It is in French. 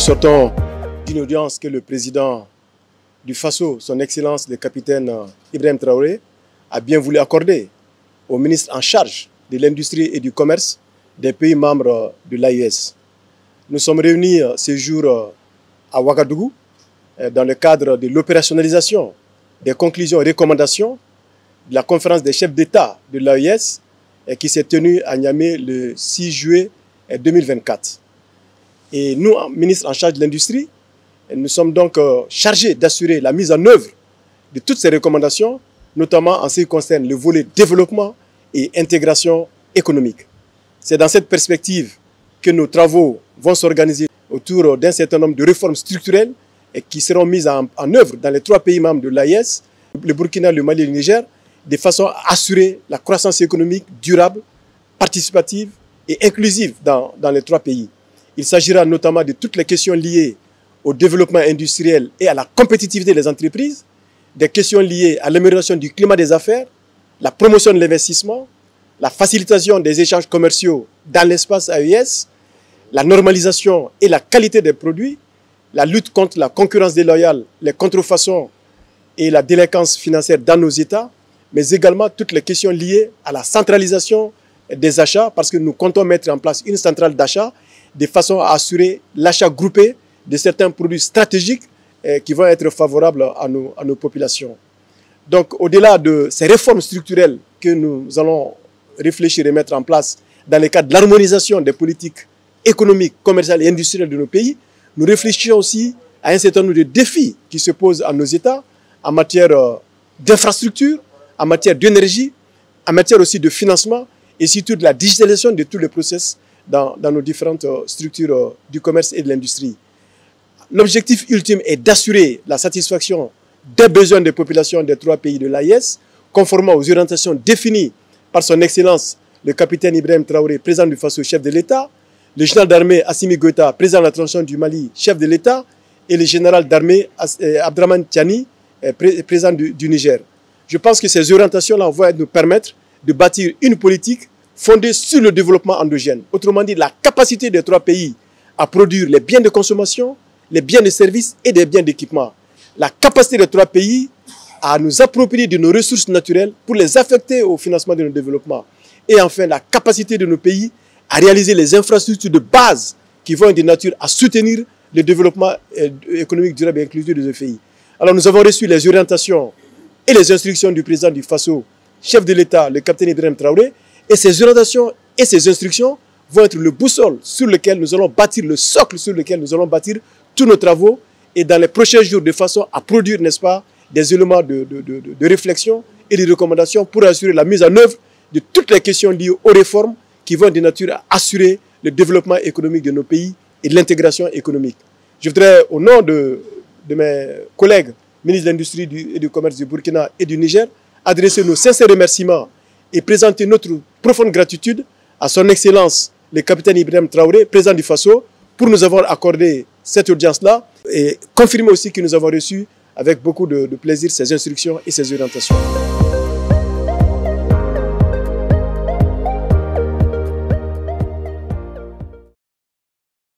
sortons d'une audience que le président du Faso, son Excellence le capitaine Ibrahim Traoré, a bien voulu accorder au ministre en charge de l'industrie et du commerce des pays membres de l'AES. Nous sommes réunis ce jour à Ouagadougou dans le cadre de l'opérationnalisation des conclusions et recommandations de la conférence des chefs d'État de l'AES qui s'est tenue à Niamey le 6 juillet 2024. Et nous, ministres en charge de l'industrie, nous sommes donc chargés d'assurer la mise en œuvre de toutes ces recommandations, notamment en ce qui concerne le volet développement et intégration économique. C'est dans cette perspective que nos travaux vont s'organiser autour d'un certain nombre de réformes structurelles et qui seront mises en œuvre dans les 3 pays membres de l'AES, le Burkina, le Mali et le Niger, de façon à assurer la croissance économique durable, participative et inclusive dans les 3 pays. Il s'agira notamment de toutes les questions liées au développement industriel et à la compétitivité des entreprises, des questions liées à l'amélioration du climat des affaires, la promotion de l'investissement, la facilitation des échanges commerciaux dans l'espace AES, la normalisation et la qualité des produits, la lutte contre la concurrence déloyale, les contrefaçons et la délinquance financière dans nos États, mais également toutes les questions liées à la centralisation des achats, parce que nous comptons mettre en place une centrale d'achat de façon à assurer l'achat groupé de certains produits stratégiques qui vont être favorables à nos populations. Donc, au-delà de ces réformes structurelles que nous allons réfléchir et mettre en place dans le cadre de l'harmonisation des politiques économiques, commerciales et industrielles de nos pays, nous réfléchissons aussi à un certain nombre de défis qui se posent à nos États en matière d'infrastructure, en matière d'énergie, en matière aussi de financement et surtout de la digitalisation de tous les process dans nos différentes structures du commerce et de l'industrie. L'objectif ultime est d'assurer la satisfaction des besoins des populations des 3 pays de l'AES, conformément aux orientations définies par son Excellence le capitaine Ibrahim Traoré, président du Faso, chef de l'État, le général d'armée Assimi Goïta, président de la transition du Mali, chef de l'État, et le général d'armée Abdraman Tiani, président du Niger. Je pense que ces orientations-là vont nous permettre de bâtir une politique fondée sur le développement endogène. Autrement dit, la capacité des 3 pays à produire les biens de consommation, les biens de services et des biens d'équipement. La capacité des 3 pays à nous approprier de nos ressources naturelles pour les affecter au financement de nos développements. Et enfin, la capacité de nos pays à réaliser les infrastructures de base qui vont être de nature à soutenir le développement économique durable et inclusif de nos pays. Alors nous avons reçu les orientations et les instructions du président du Faso, chef de l'État, le capitaine Ibrahim Traoré, et ces orientations et ces instructions vont être le boussole sur lequel nous allons bâtir, le socle sur lequel nous allons bâtir tous nos travaux et dans les prochains jours de façon à produire, n'est-ce pas, des éléments de réflexion et de recommandations pour assurer la mise en œuvre de toutes les questions liées aux réformes qui vont de nature à assurer le développement économique de nos pays et de l'intégration économique. Je voudrais, au nom de mes collègues ministres de l'Industrie et du Commerce du Burkina et du Niger, adresser nos sincères remerciements et présenter notre profonde gratitude à son Excellence le capitaine Ibrahim Traoré, président du Faso, pour nous avoir accordé cette audience-là et confirmer aussi que nous avons reçu avec beaucoup de plaisir ces instructions et ces orientations.